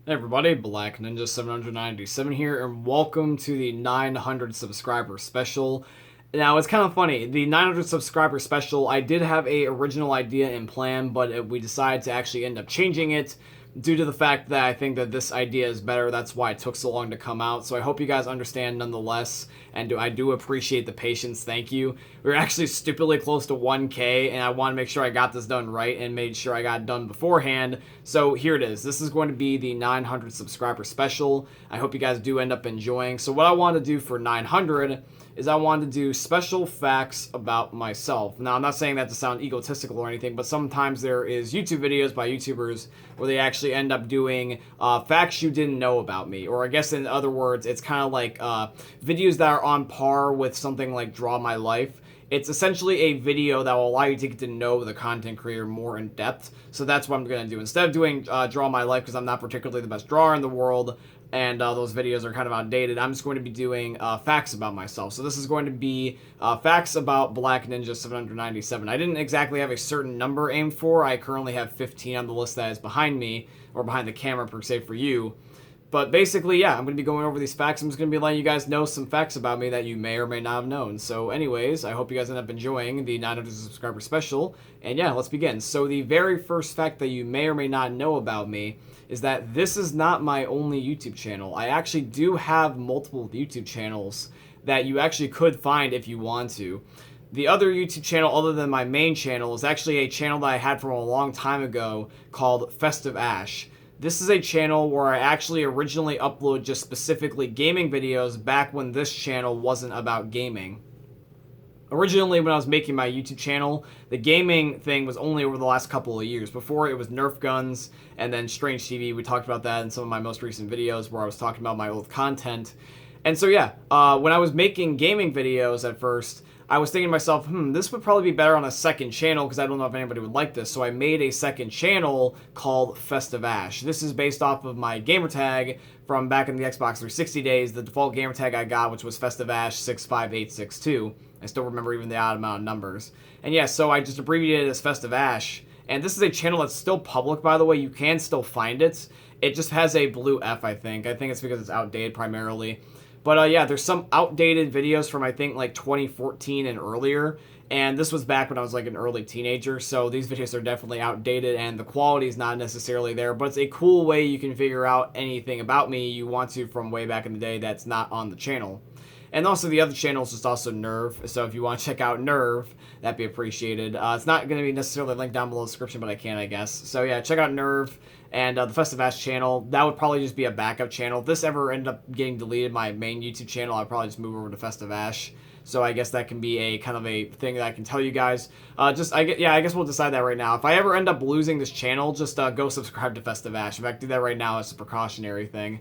Hey everybody, Black Ninja 797 here, and welcome to the 900 subscriber special. Now it's kind of funny. The 900 subscriber special, I did have a original idea and plan, but we decided to actually end up changing it due to the fact that I think that this idea is better. That's why it took so long to come out. So I hope you guys understand nonetheless, and I do appreciate the patience. Thank you. We were actually stupidly close to 1K, and I want to make sure I got this done right and made sure I got it done beforehand. So here it is. This is going to be the 900 subscriber special. I hope you guys do end up enjoying. So what I want to do for 900 is I wanted to do special facts about myself. Now, I'm not saying that to sound egotistical or anything, but sometimes there is YouTube videos by YouTubers where they actually end up doing facts you didn't know about me. Or I guess in other words, it's kind of like videos that are on par with something like Draw My Life. It's essentially a video that will allow you to get to know the content creator more in depth. So that's what I'm going to do. Instead of doing Draw My Life, because I'm not particularly the best drawer in the world, and those videos are kind of outdated, I'm just going to be doing facts about myself. So this is going to be facts about Black Ninja 797. I didn't exactly have a certain number aimed for. I currently have 15 on the list that is behind me, or behind the camera per se for you. But basically, yeah, I'm going to be going over these facts. I'm just going to be letting you guys know some facts about me that you may or may not have known. So anyways, I hope you guys end up enjoying the 900 subscriber special. And yeah, let's begin. So the very first fact that you may or may not know about me is that this is not my only YouTube channel. I actually do have multiple YouTube channels that you actually could find if you want to. The other YouTube channel other than my main channel is actually a channel that I had from a long time ago called Festive Ash. This is a channel where I actually originally upload just specifically gaming videos back when this channel wasn't about gaming. Originally, when I was making my YouTube channel, the gaming thing was only over the last couple of years. Before, it was Nerf guns, and then Strange TV. We talked about that in some of my most recent videos where I was talking about my old content. And so, yeah, when I was making gaming videos at first, I was thinking to myself, this would probably be better on a second channel because I don't know if anybody would like this. So I made a second channel called Festive Ash. This is based off of my gamertag from back in the Xbox 360 days. The default gamertag I got, which was Festive Ash 65862. I still remember even the odd amount of numbers. And yeah, so I just abbreviated it as Festive Ash. And this is a channel that's still public, by the way. You can still find it. It just has a blue F, I think. I think it's because it's outdated primarily. But yeah, there's some outdated videos from I think like 2014 and earlier. And this was back when I was like an early teenager. So these videos are definitely outdated and the quality is not necessarily there. But it's a cool way you can figure out anything about me you want to from way back in the day that's not on the channel. And also the other channel is just also Nerve. So if you want to check out Nerve, that'd be appreciated. It's not going to be necessarily linked down below the description, but I can, I guess. So yeah, check out Nerve and the Festive Ash channel. That would probably just be a backup channel. If this ever ended up getting deleted, my main YouTube channel, I'd probably just move over to Festive Ash. So I guess that can be a kind of a thing that I can tell you guys. I guess we'll decide that right now. If I ever end up losing this channel, just go subscribe to Festive Ash. In fact, do that right now as a precautionary thing.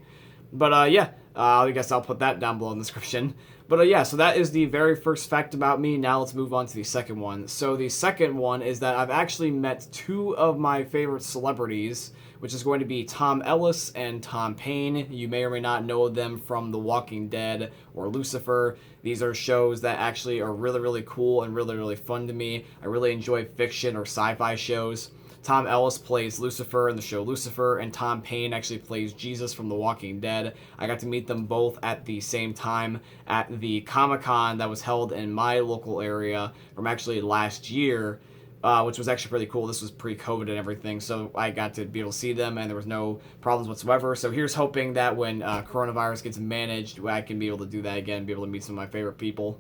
But yeah, I guess I'll put that down below in the description. But yeah, so that is the very first fact about me. Now let's move on to the second one. So the second one is that I've actually met two of my favorite celebrities, which is going to be Tom Ellis and Tom Paine. You may or may not know them from The Walking Dead or Lucifer. These are shows that actually are really, really cool and really, really fun to me. I really enjoy fiction or sci-fi shows. Tom Ellis plays Lucifer in the show Lucifer, and Tom Paine actually plays Jesus from The Walking Dead. I got to meet them both at the same time at the Comic-Con that was held in my local area from actually last year, which was actually pretty cool. This was pre-COVID and everything, so I got to be able to see them, and there was no problems whatsoever. So here's hoping that when coronavirus gets managed, I can be able to do that again, be able to meet some of my favorite people.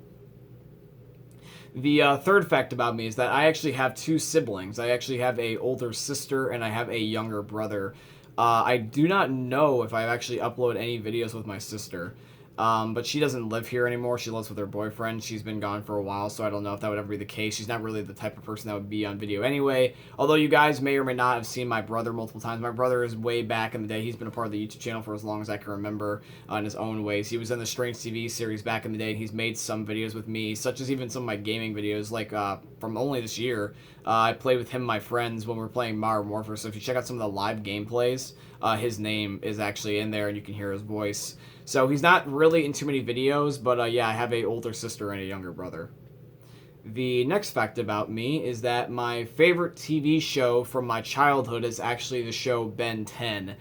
The third fact about me is that I actually have two siblings. I actually have a older sister and I have a younger brother. I do not know if I've actually uploaded any videos with my sister. But she doesn't live here anymore. She lives with her boyfriend. She's been gone for a while, so I don't know if that would ever be the case. She's not really the type of person that would be on video anyway. Although you guys may or may not have seen my brother multiple times. My brother is way back in the day. He's been a part of the YouTube channel for as long as I can remember in his own ways. He was in the Strange TV series back in the day, and he's made some videos with me, such as even some of my gaming videos, like from only this year. I played with him and my friends when we were playing Modern Warfare, so if you check out some of the live gameplays, his name is actually in there, and you can hear his voice. So he's not really in too many videos, but yeah, I have a older sister and a younger brother. The next fact about me is that my favorite TV show from my childhood is actually the show Ben 10.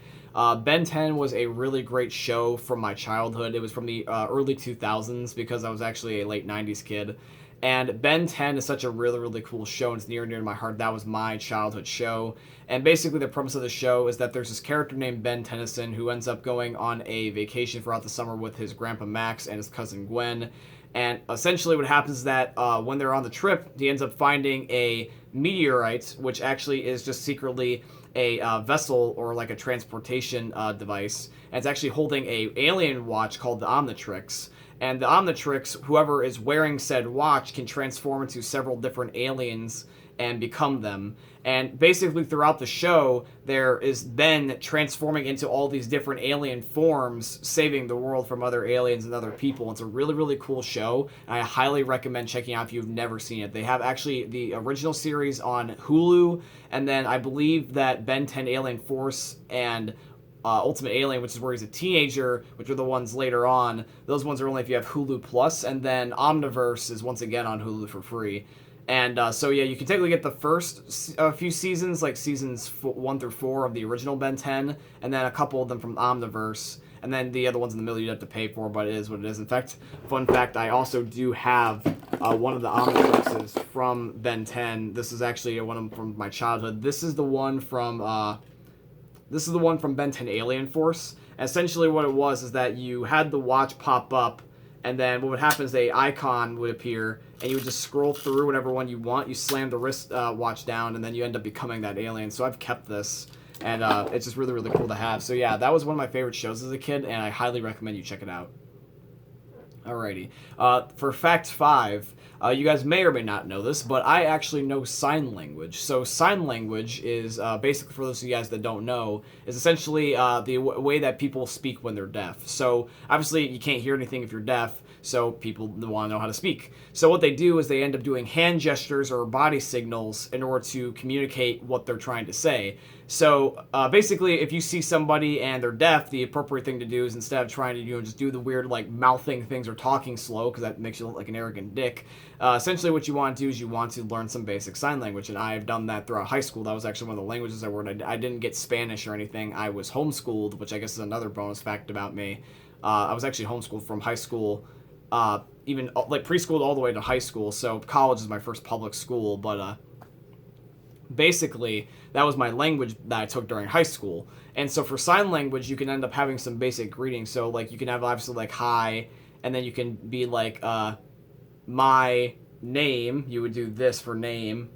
Ben 10 was a really great show from my childhood. It was from the early 2000s because I was actually a late 90s kid. And Ben 10 is such a really, really cool show, and it's near and dear to my heart. That was my childhood show. And basically, the premise of the show is that there's this character named Ben Tennyson who ends up going on a vacation throughout the summer with his grandpa Max and his cousin Gwen. And essentially, what happens is that when they're on the trip, he ends up finding a meteorite, which actually is just secretly a vessel or like a transportation device. And it's actually holding a alien watch called the Omnitrix. And the Omnitrix, whoever is wearing said watch, can transform into several different aliens and become them. And basically throughout the show, there is Ben transforming into all these different alien forms, saving the world from other aliens and other people. It's a really, really cool show, and I highly recommend checking out if you've never seen it. They have actually the original series on Hulu, and then I believe that Ben 10 Alien Force and Ultimate Alien, which is where he's a teenager, which are the ones later on. Those ones are only if you have Hulu Plus, and then Omniverse is once again on Hulu for free. And so yeah, you can technically get the first few seasons, like seasons 1 through 4 of the original Ben 10, and then a couple of them from Omniverse, and then the other ones in the middle you'd have to pay for, but it is what it is. In fact, fun fact, I also do have one of the Omniverses from Ben 10. This is actually one of them from my childhood. This is the one from Ben 10 Alien Force. Essentially what it was is that you had the watch pop up, and then what would happen is a icon would appear, and you would just scroll through whatever one you want. You slam the wrist watch down, and then you end up becoming that alien. So I've kept this, and it's just really, really cool to have. So yeah, that was one of my favorite shows as a kid, and I highly recommend you check it out. Alrighty. For fact 5, you guys may or may not know this, but I actually know sign language. So sign language is, basically, for those of you guys that don't know, is essentially the way that people speak when they're deaf. So obviously you can't hear anything if you're deaf, so people want to know how to speak. So what they do is they end up doing hand gestures or body signals in order to communicate what they're trying to say. So basically, if you see somebody and they're deaf, the appropriate thing to do is instead of trying to just do the weird like mouthing things or talking slow, because that makes you look like an arrogant dick. Essentially, what you want to do is you want to learn some basic sign language, and I've done that throughout high school. That was actually one of the languages I learned. I didn't get Spanish or anything. I was homeschooled, which I guess is another bonus fact about me. I was actually homeschooled from high school, even like preschool all the way to high school. So college is my first public school, but basically that was my language that I took during high school. And so for sign language, you can end up having some basic greetings. So like you can have obviously like hi, and then you can be like my name. You would do this for name,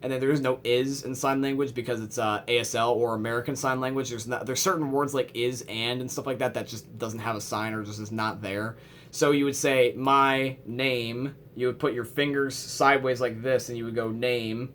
and then there is no is in sign language because it's ASL or American Sign Language. There's certain words like is and stuff like that that just doesn't have a sign or just is not there. So you would say my name. You would put your fingers sideways like this, and you would go name,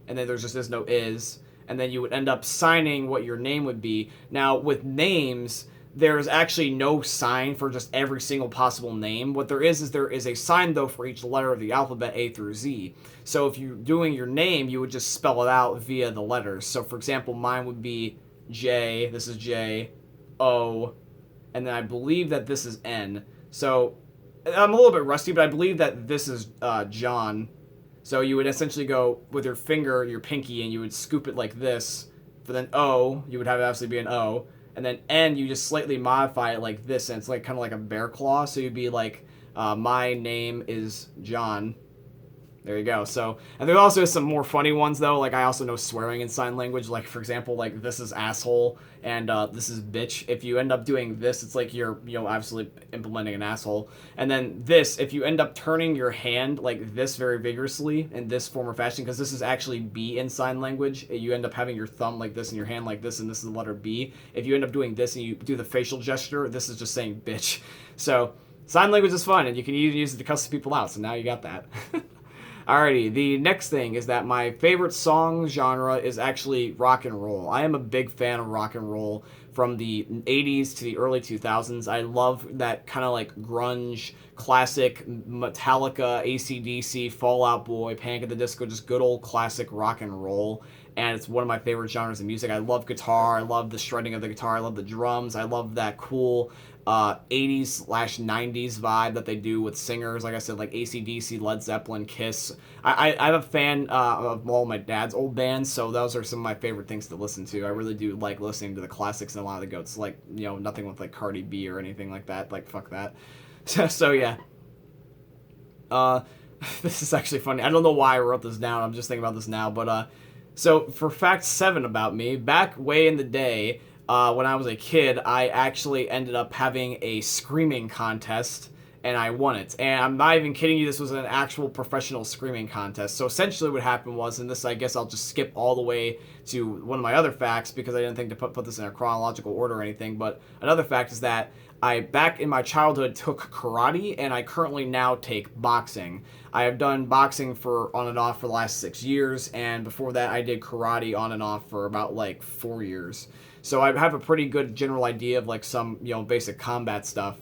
and then there's just no is, and then you would end up signing what your name would be. Now with names, there's actually no sign for just every single possible name. What there is a sign, though, for each letter of the alphabet, A through Z. So if you're doing your name, you would just spell it out via the letters. So, for example, mine would be J, this is J, O, and then I believe that this is N. So, I'm a little bit rusty, but I believe that this is John. So you would essentially go with your finger, your pinky, and you would scoop it like this. For then O, you would have it absolutely be an O. And then N, you just slightly modify it like this, and it's like kind of like a bear claw. So you'd be like, my name is John. There you go. So, and there also is some more funny ones though. Like I also know swearing in sign language. Like for example, like this is asshole and this is bitch. If you end up doing this, it's like you're obviously implementing an asshole. And then this, if you end up turning your hand like this very vigorously in this form or fashion, because this is actually B in sign language, you end up having your thumb like this and your hand like this, and this is the letter B. If you end up doing this and you do the facial gesture, this is just saying bitch. So sign language is fun, and you can even use it to cuss people out. So now you got that. Alrighty, the next thing is that my favorite song genre is actually rock and roll. I am a big fan of rock and roll from the 80s to the early 2000s. I love that kind of like grunge, classic Metallica, AC/DC, Fall Out Boy, Panic at the Disco, just good old classic rock and roll. and it's one of my favorite genres of music. I love guitar. I love the shredding of the guitar. I love the drums. I love that cool 80s/90s vibe that they do with singers. Like I said, like AC/DC, Led Zeppelin, Kiss. I'm a fan of all my dad's old bands, so those are some of my favorite things to listen to. I really do like listening to the classics and a lot of the goats. Like, nothing with like Cardi B or anything like that. Like, fuck that. So yeah. This is actually funny. I don't know why I wrote this down. I'm just thinking about this now. But so for fact 7 about me, back way in the day, when I was a kid, I actually ended up having a screaming contest, and I won it. And I'm not even kidding you, this was an actual professional screaming contest. So essentially what happened was, and this I guess I'll just skip all the way to one of my other facts because I didn't think to put this in a chronological order or anything, but another fact is that I, back in my childhood, took karate, and I currently now take boxing. I have done boxing for on and off for the last 6 years, and before that I did karate on and off for about like 4 years. So I have a pretty good general idea of like some, basic combat stuff.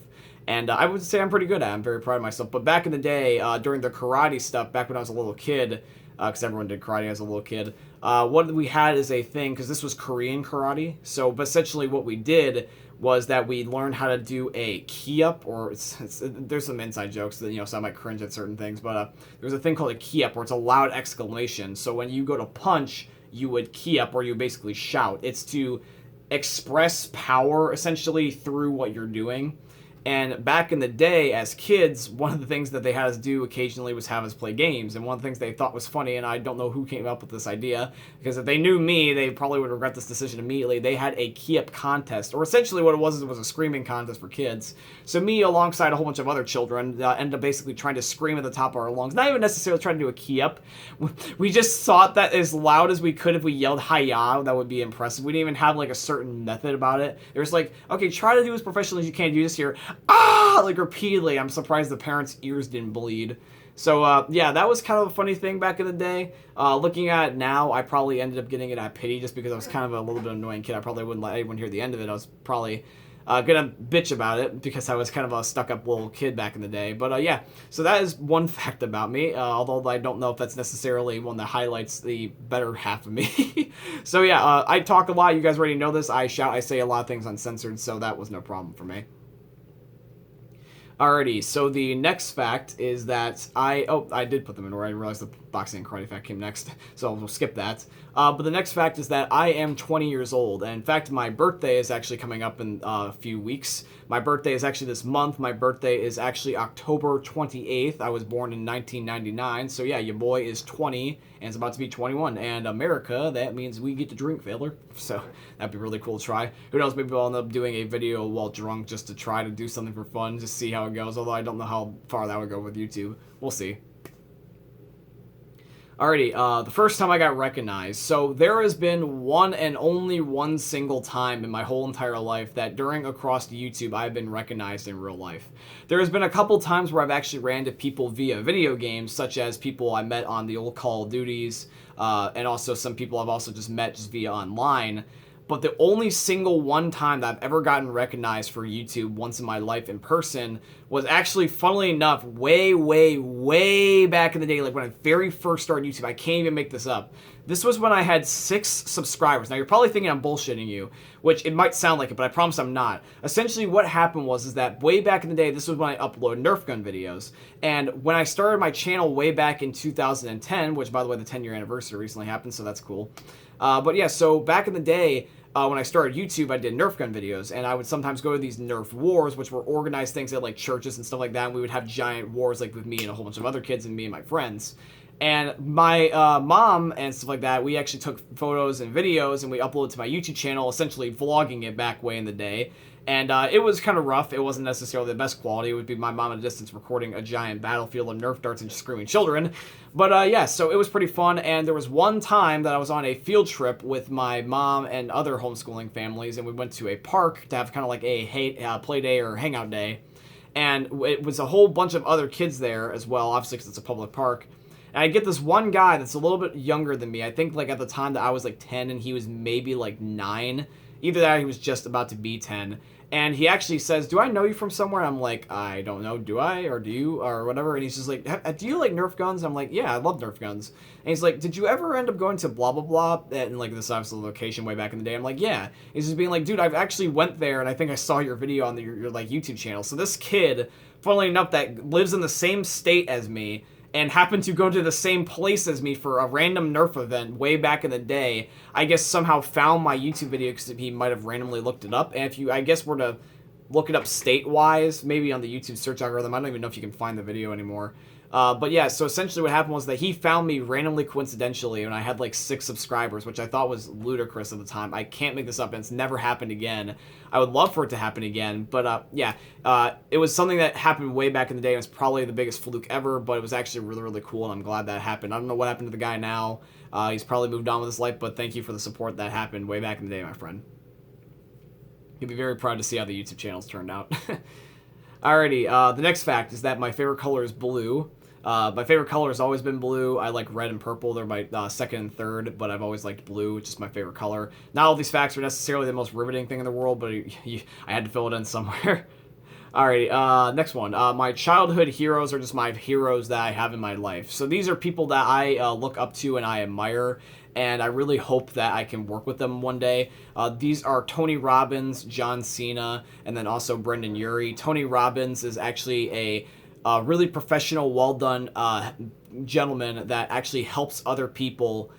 And I would say I'm pretty good at it. I'm very proud of myself. But back in the day, during the karate stuff, back when I was a little kid, because everyone did karate as a little kid, what we had is a thing, because this was Korean karate. So but essentially what we did was that we learned how to do a key up, or there's some inside jokes that, some might cringe at certain things, but there's a thing called a key up where it's a loud exclamation. So when you go to punch, you would key up, or you basically shout. It's to express power essentially through what you're doing. And back in the day, as kids, one of the things that they had us do occasionally was have us play games. And one of the things they thought was funny, and I don't know who came up with this idea, because if they knew me, they probably would regret this decision immediately. They had a key-up contest, or essentially what it was a screaming contest for kids. So me, alongside a whole bunch of other children, ended up basically trying to scream at the top of our lungs. Not even necessarily trying to do a key-up. We just thought that as loud as we could, if we yelled hi-ya, that would be impressive. We didn't even have like a certain method about it. It was like, okay, try to do as professionally as you can. Do this here. Like repeatedly. I'm surprised the parents' ears didn't bleed. So yeah, that was kind of a funny thing back in the day. Looking at it now, I probably ended up getting it at pity just because I was kind of a little bit annoying kid. I probably wouldn't let anyone hear the end of it. I was probably gonna bitch about it because I was kind of a stuck-up little kid back in the day. But yeah, so that is one fact about me, although I don't know if that's necessarily one that highlights the better half of me. So yeah, I talk a lot. You guys already know this. I shout, I say a lot of things uncensored, so that was no problem for me. Alrighty, so the next fact is that I did put them in order. I realized the boxing and karate fact came next, so we'll skip that. But the next fact is that I am 20 years old, and in fact, my birthday is actually coming up in a few weeks. My birthday is actually this month. My birthday is actually October 28th. I was born in 1999, so yeah, your boy is 20, and it's about to be 21. And America, that means we get to drink, Failer. So that'd be really cool to try. Who knows, maybe I'll end up doing a video while drunk just to try to do something for fun, just see how it goes, although I don't know how far that would go with YouTube. We'll see. Alrighty, the first time I got recognized. So there has been one and only one single time in my whole entire life that during across YouTube I've been recognized in real life. There has been a couple times where I've actually ran into people via video games, such as people I met on the old Call of Duties, and also some people I've also just met just via online. But the only single one time that I've ever gotten recognized for YouTube once in my life in person was actually, funnily enough, way, way, way back in the day, like when I very first started YouTube. I can't even make this up. This was when I had 6 subscribers. Now, you're probably thinking I'm bullshitting you, which it might sound like it, but I promise I'm not. Essentially, what happened was that way back in the day, this was when I uploaded Nerf gun videos. And when I started my channel way back in 2010, which, by the way, the 10-year anniversary recently happened, so that's cool. But yeah, so back in the day, when I started YouTube, I did Nerf gun videos, and I would sometimes go to these Nerf wars, which were organized things at like churches and stuff like that, and we would have giant wars like with me and a whole bunch of other kids and me and my friends. And my mom and stuff like that, we actually took photos and videos, and we uploaded to my YouTube channel, essentially vlogging it back way in the day. And it was kind of rough. It wasn't necessarily the best quality. It would be my mom at a distance recording a giant battlefield of Nerf darts and screaming children. But yeah, so it was pretty fun. And there was one time that I was on a field trip with my mom and other homeschooling families, and we went to a park to have kind of like a play day or hangout day. And it was a whole bunch of other kids there as well, obviously because it's a public park. And I get this one guy that's a little bit younger than me. I think like at the time that I was like 10 and he was maybe like 9. Either that or he was just about to be 10. And he actually says, do I know you from somewhere? I'm like, I don't know. Do I? Or do you? Or whatever. And he's just like, do you like Nerf guns? I'm like, yeah, I love Nerf guns. And he's like, did you ever end up going to blah, blah, blah? And like this obviously location way back in the day. I'm like, yeah. He's just being like, dude, I've actually went there and I think I saw your video on your like YouTube channel. So this kid, funnily enough, that lives in the same state as me and happened to go to the same place as me for a random Nerf event way back in the day, I guess somehow found my YouTube video because he might have randomly looked it up. And if you, I guess, were to look it up state-wise, maybe on the YouTube search algorithm, I don't even know if you can find the video anymore. But yeah, so essentially what happened was that he found me randomly coincidentally when I had like 6 subscribers, which I thought was ludicrous at the time. I can't make this up, and it's never happened again. I would love for it to happen again, but yeah, it was something that happened way back in the day. It was probably the biggest fluke ever, but it was actually really, really cool, and I'm glad that happened. I don't know what happened to the guy now. He's probably moved on with his life, but thank you for the support that happened way back in the day, my friend. You'll be very proud to see how the YouTube channel's turned out. Alrighty, the next fact is that my favorite color is blue. My favorite color has always been blue. I like red and purple. They're my second and third, but I've always liked blue. It's just my favorite color. Not all these facts are necessarily the most riveting thing in the world, but I had to fill it in somewhere. Alrighty, next one. My childhood heroes are just my heroes that I have in my life. So these are people that I look up to and I admire, and I really hope that I can work with them one day. These are Tony Robbins, John Cena, and then also Brendan Urie. Tony Robbins is actually a really professional, well-done gentleman that actually helps other people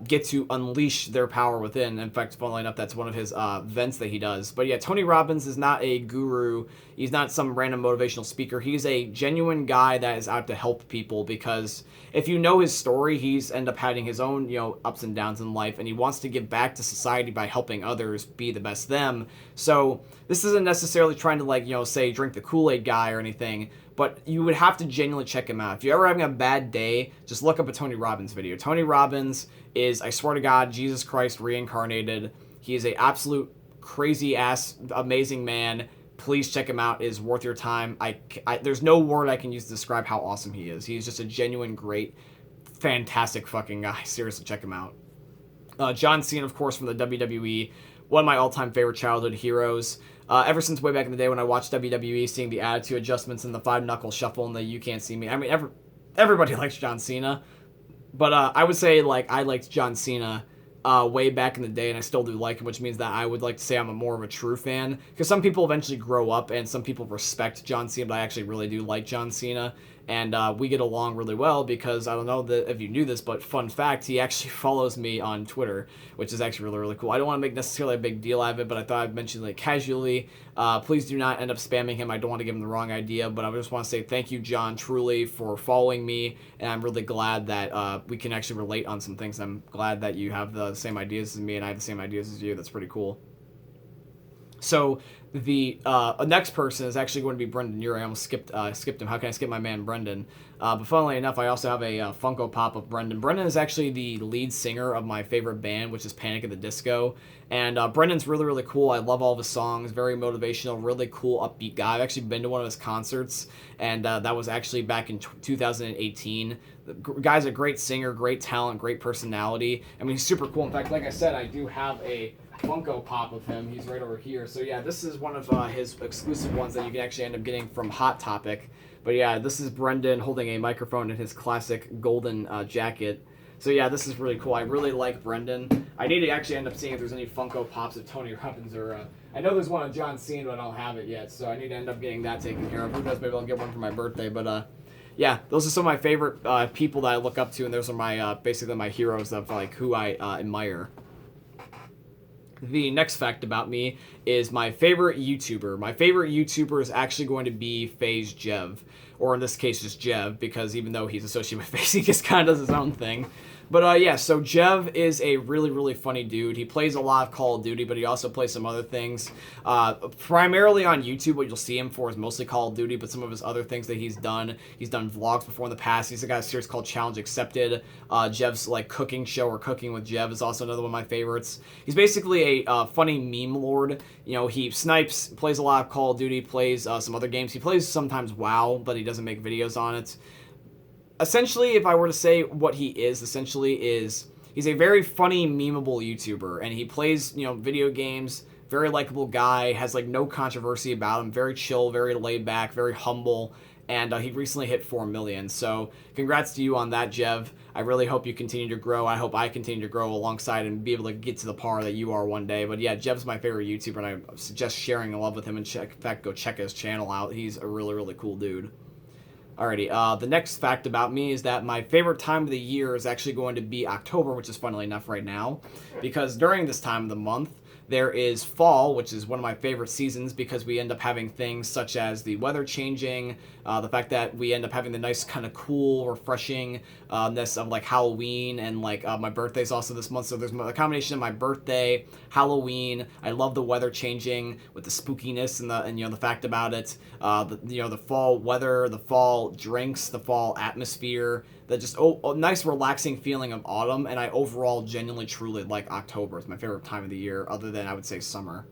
get to unleash their power within. In fact, funnily enough, that's one of his events that he does. But yeah, Tony Robbins is not a guru. He's not some random motivational speaker. He's a genuine guy that is out to help people, because if you know his story, he's ended up having his own, ups and downs in life, and he wants to give back to society by helping others be the best them. So this isn't necessarily trying to say drink the Kool-Aid guy or anything, but you would have to genuinely check him out. If you're ever having a bad day, just look up a Tony Robbins video. Tony Robbins is, I swear to God, Jesus Christ reincarnated. He is a absolute crazy-ass, amazing man. Please check him out. It is worth your time. There's no word I can use to describe how awesome he is. He's just a genuine, great, fantastic fucking guy. Seriously, check him out. John Cena, of course, from the WWE. One of my all-time favorite childhood heroes. Ever since way back in the day when I watched WWE, seeing the attitude adjustments and the 5-knuckle shuffle and the you can't see me. I mean, everybody likes John Cena. But I would say, I liked John Cena way back in the day, and I still do like him, which means that I would like to say I'm more of a true fan. Because some people eventually grow up, and some people respect John Cena, but I actually really do like John Cena. And we get along really well because, I don't know if you knew this, but fun fact, he actually follows me on Twitter, which is actually really, really cool. I don't want to make necessarily a big deal out of it, but I thought I'd mention it casually. Please do not end up spamming him. I don't want to give him the wrong idea, but I just want to say thank you, John, truly, for following me, and I'm really glad that we can actually relate on some things. I'm glad that you have the same ideas as me, and I have the same ideas as you. That's pretty cool. So the next person is actually going to be Brendan Urie. I almost skipped him. How can I skip my man Brendan? But funnily enough, I also have a Funko Pop of Brendan. Brendan is actually the lead singer of my favorite band, which is Panic at the Disco. And Brendan's really, really cool. I love all of his songs. Very motivational, really cool, upbeat guy. I've actually been to one of his concerts, and that was actually back in 2018. The guy's a great singer, great talent, great personality. I mean, he's super cool. In fact, like I said, I do have a Funko Pop of him. He's right over here. So yeah, this is one of his exclusive ones that you can actually end up getting from Hot Topic. But yeah, this is Brendan holding a microphone in his classic golden jacket. So yeah, this is really cool. I really like Brendan. I need to actually end up seeing if there's any Funko Pops of Tony Robbins or I know there's one of John Cena, but I don't have it yet. So I need to end up getting that taken care of. Who knows? Maybe I'll get one for my birthday. But yeah, those are some of my favorite people that I look up to, and those are my basically my heroes of who I admire. The next fact about me is my favorite YouTuber. My favorite YouTuber is actually going to be FaZe Jev, or in this case just Jev, because even though he's associated with FaZe, he just kind of does his own thing. But yeah, so Jev is a really, really funny dude. He plays a lot of Call of Duty, but he also plays some other things. Primarily on YouTube, what you'll see him for is mostly Call of Duty, but some of his other things that he's done vlogs before in the past. He's got a series called Challenge Accepted. Jev's cooking show, or Cooking with Jev, is also another one of my favorites. He's basically a funny meme lord. He snipes, plays a lot of Call of Duty, plays some other games. He plays sometimes WoW, but he doesn't make videos on it. Essentially, if I were to say what he is, he's He's a very funny, memeable YouTuber, and he plays, video games. Very likable guy, has like no controversy about him. Very chill, very laid back, very humble, and he recently hit 4 million. So congrats to you on that, Jev. I really hope you continue to grow. I hope I continue to grow alongside and be able to get to the par that you are one day. But yeah, Jev's my favorite YouTuber, and I suggest sharing a love with him. And in fact, go check his channel out. He's a really, really cool dude. Alrighty, the next fact about me is that my favorite time of the year is actually going to be October, which is funnily enough right now, because during this time of the month, there is fall, which is one of my favorite seasons because we end up having things such as the weather changing, the fact that we end up having the nice kind of cool, refreshingness of like Halloween, and like my birthday's also this month, so there's a combination of my birthday, Halloween. I love the weather changing with the spookiness and the fact about it, the fall weather, the fall drinks, the fall atmosphere. That just a nice relaxing feeling of autumn, and I overall genuinely truly like October. It's my favorite time of the year, other than I would say summer.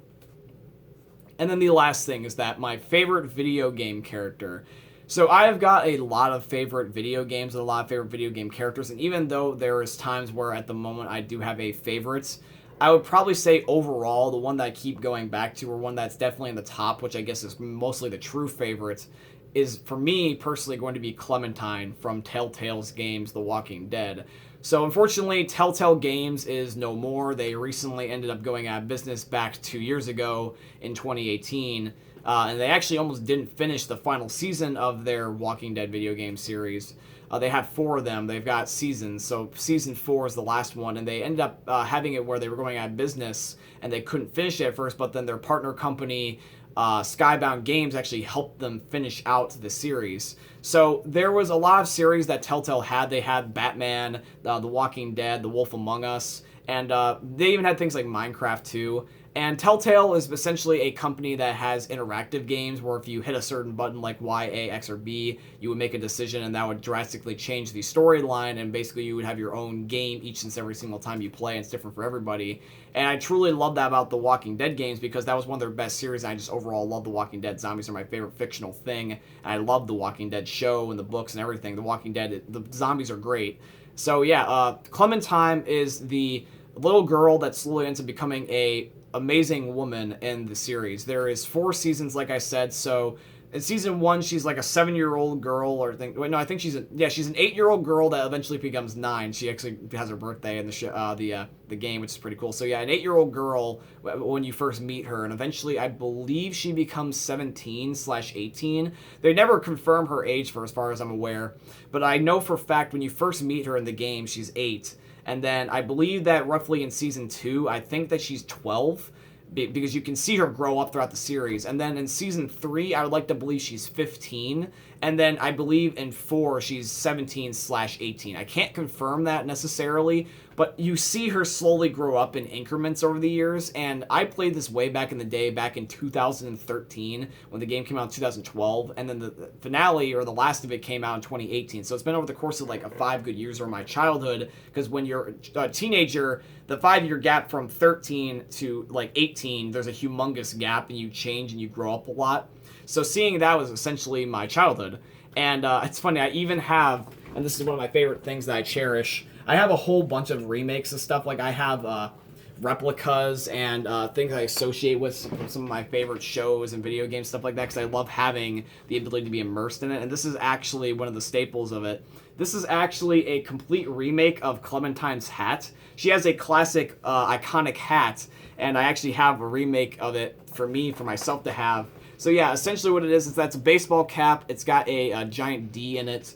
And then the last thing is that my favorite video game character. So I have got a lot of favorite video games and a lot of favorite video game characters, and even though there is times where at the moment I do have a favorite, I would probably say overall the one that I keep going back to, or one that's definitely in the top, which I guess is mostly the true favorite, is for me personally going to be Clementine from Telltale's games The Walking Dead. So unfortunately, Telltale Games is no more. They recently ended up going out of business back 2 years ago in 2018. And they actually almost didn't finish the final season of their Walking Dead video game series. They had 4 of them. They've got seasons. So season 4 is the last one. And they ended up having it where they were going out of business and they couldn't finish it at first, but then their partner company, Skybound Games, actually helped them finish out the series. So there was a lot of series that Telltale had. They had Batman, The Walking Dead, The Wolf Among Us, and they even had things like Minecraft too. And Telltale is essentially a company that has interactive games where if you hit a certain button like Y, A, X, or B, you would make a decision and that would drastically change the storyline, and basically you would have your own game each and every single time you play, and it's different for everybody. And I truly love that about the Walking Dead games because that was one of their best series, and I just overall love The Walking Dead. Zombies are my favorite fictional thing, and I love The Walking Dead show and the books and everything. The Walking Dead, the zombies are great. So yeah, Clementine is the little girl that slowly ends up becoming a amazing woman in the series. There is 4 seasons, like I said. So in season 1, she's like a 7-year-old girl, I think she's an 8-year-old girl that eventually becomes 9. She actually has her birthday in the game, which is pretty cool. So yeah, an 8-year-old girl when you first meet her, and eventually I believe she becomes 17/18. They never confirm her age for as far as I'm aware, but I know for a fact when you first meet her in the game, she's 8. And then I believe that roughly in season 2, I think that she's 12, because you can see her grow up throughout the series. And then in season 3, I would like to believe she's 15. And then I believe in 4, she's 17/18. I can't confirm that necessarily, but you see her slowly grow up in increments over the years. And I played this way back in the day, back in 2013, when the game came out in 2012. And then the finale, or the last of it, came out in 2018. So it's been over the course of like a 5 good years of my childhood, because when you're a teenager, the 5-year gap from 13 to like 18, there's a humongous gap, and you change and you grow up a lot. So seeing that was essentially my childhood. And it's funny, I even have, and this is one of my favorite things that I cherish, I have a whole bunch of remakes of stuff. Like I have replicas and things I associate with some of my favorite shows and video games, stuff like that, because I love having the ability to be immersed in it. And this is actually one of the staples of it. This is actually a complete remake of Clementine's hat. She has a classic, iconic hat, and I actually have a remake of it for myself to have. So yeah, essentially what it is that's a baseball cap. It's got a giant D in it.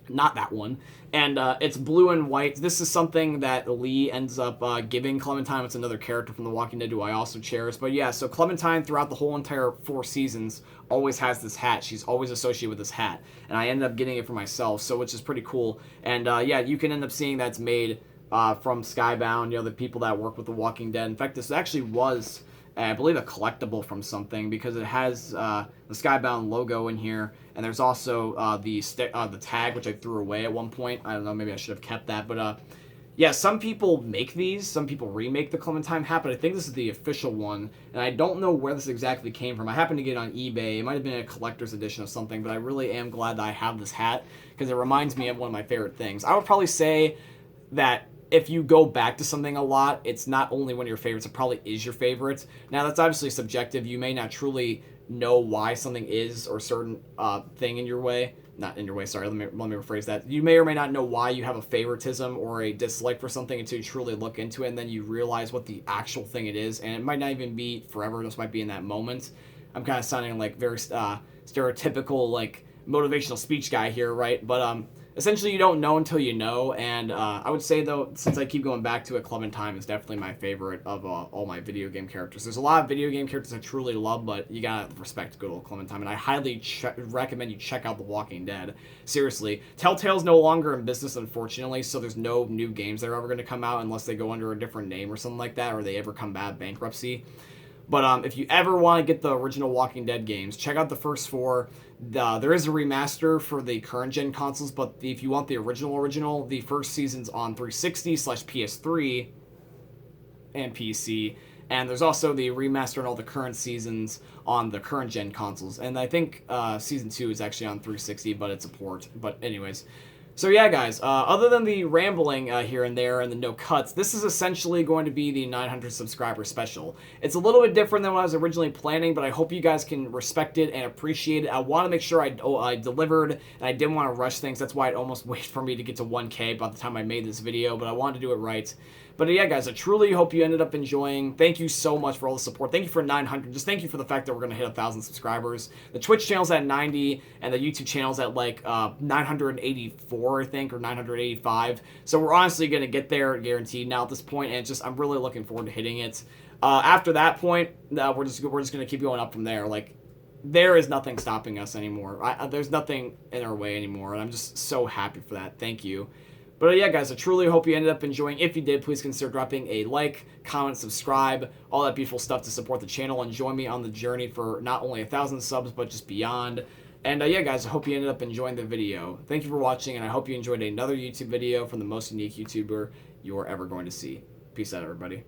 Not that one. And it's blue and white. This is something that Lee ends up giving Clementine. It's another character from The Walking Dead who I also cherish. But yeah, so Clementine throughout the whole entire 4 seasons always has this hat. She's always associated with this hat. And I ended up getting it for myself, so which is pretty cool. And yeah, you can end up seeing that's made from Skybound, the people that work with The Walking Dead. In fact, this actually was, I believe, a collectible from something, because it has the Skybound logo in here, and there's also the tag, which I threw away at one point. I don't know, maybe I should have kept that, but yeah, some people make these, some people remake the Clementine hat, but I think this is the official one, and I don't know where this exactly came from. I happened to get it on eBay. It might have been a collector's edition of something, but I really am glad that I have this hat, because it reminds me of one of my favorite things. I would probably say that if you go back to something a lot, it's not only one of your favorites, it probably is your favorite. Now, that's obviously subjective. You may not truly know why something is or certain thing in your way. Not in your way, sorry, let me rephrase that. You may or may not know why you have a favoritism or a dislike for something until you truly look into it, and then you realize what the actual thing it is, and it might not even be forever, it just might be in that moment. I'm kind of sounding like very stereotypical, like, motivational speech guy here, right? But essentially you don't know until you know, and I would say, though, since I keep going back to it, Clementine is definitely my favorite of all my video game characters. There's a lot of video game characters I truly love, but you gotta respect good old Clementine, and I highly recommend you check out The Walking Dead. Seriously. Telltale's no longer in business, unfortunately, so there's no new games that are ever going to come out unless they go under a different name or something like that, or they ever come out of bankruptcy. But if you ever want to get the original Walking Dead games, check out the first 4. There is a remaster for the current gen consoles, but if you want the original, the first season's on 360/PS3 and PC. And there's also the remaster and all the current seasons on the current gen consoles. And I think season 2 is actually on 360, but it's a port. But anyways. So yeah, guys, other than the rambling here and there and the no cuts, this is essentially going to be the 900 subscriber special. It's a little bit different than what I was originally planning, but I hope you guys can respect it and appreciate it. I want to make sure I delivered, and I didn't want to rush things. That's why it almost waited for me to get to 1K by the time I made this video, but I wanted to do it right. But yeah, guys, I truly hope you ended up enjoying. Thank you so much for all the support. Thank you for 900. Just thank you for the fact that we're going to hit 1,000 subscribers. The Twitch channel's at 90, and the YouTube channel's at like 984, I think, or 985. So we're honestly going to get there, guaranteed now at this point, and I'm really looking forward to hitting it. After that point, we're just going to keep going up from there. Like, there is nothing stopping us anymore. There's nothing in our way anymore, and I'm just so happy for that. Thank you. But yeah, guys, I truly hope you ended up enjoying. If you did, please consider dropping a like, comment, subscribe, all that beautiful stuff to support the channel and join me on the journey for not only 1,000 subs, but just beyond. And yeah, guys, I hope you ended up enjoying the video. Thank you for watching, and I hope you enjoyed another YouTube video from the most unique YouTuber you're ever going to see. Peace out, everybody.